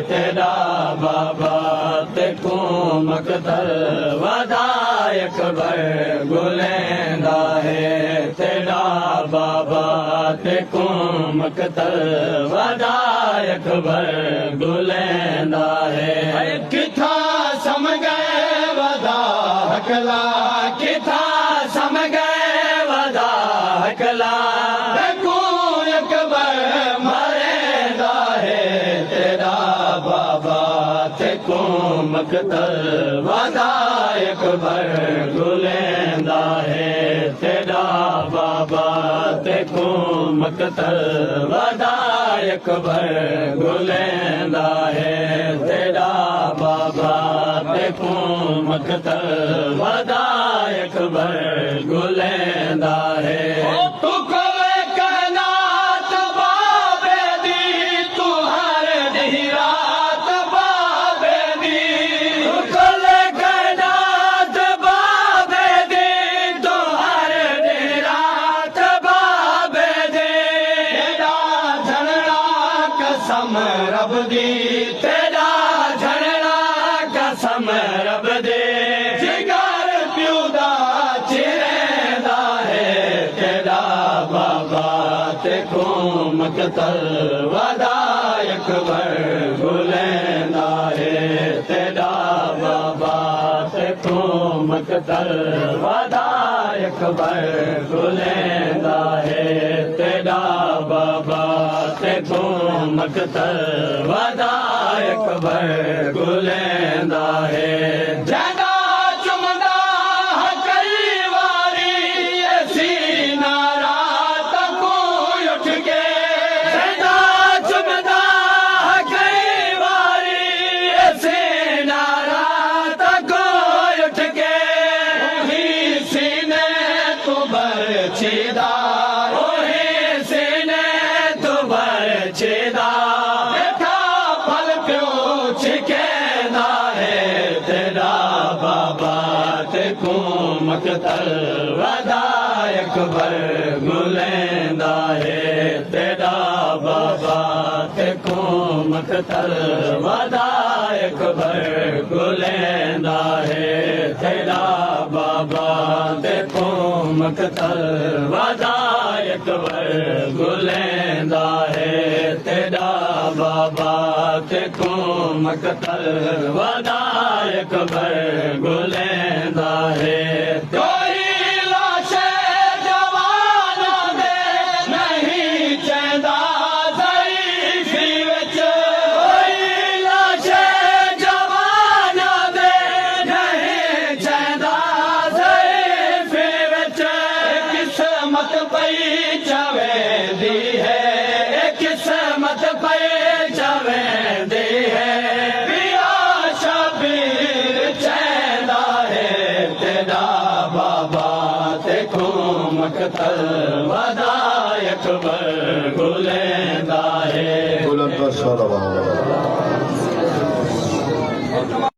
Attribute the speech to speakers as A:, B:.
A: तेरा बाबा तेको मकदर वदायक भर गुलेंदा है तेरा बाबा तेको मकदर वदायक भर गुलेंदा है किथा सम गए वदा हकला किथा सम गए वदा हकला तेको अकबर मरेंदा है तेरा बाबा तेको मकदर वदायक भर गुलेंदा है तेरा बाबा तेको मकदर वदायक भर गुलेंदा है तेरा बाबा तेको मकदर वदायक भर गुलेंदा है रब दी तेरा झरना कसम रब दे जिगर प्यूदा चिरेंदा है तेरा बाबा तेको मकदर वदायक भर गुलेंदा है तेरा बाबा तेको मकदर वदायक भर गुलेंदा है तेरा बाबा तेको मकदर वदायक भर गुलेंदा है जगा चुमदा कई वारी ऐसी नारात को उठ के जगा चुमदा कई वारी ऐसी नारात को उठ के वही सीने तो बरछीदा तेरा बाबा तेको मकदर वदायक भर गुलेंदा है तेरा बाबा तेको मकदर वदायक भर गुलेंदा है तेरा बाबा तेको मकदर वदायक भर गुलेंदा है तेरा बाबा तेको मकदर वदायक भर गुलेंदा है कोई लाश जवान दे नहीं चेंदा ज़ईफ़ी विच कोई लाश जवान दे नहीं चेंदा ज़ईफ़ी विच किस्मत पई चवेंदी है किस्मत पई चवेंदी है मकदर वदायक भर गुलेंदा है।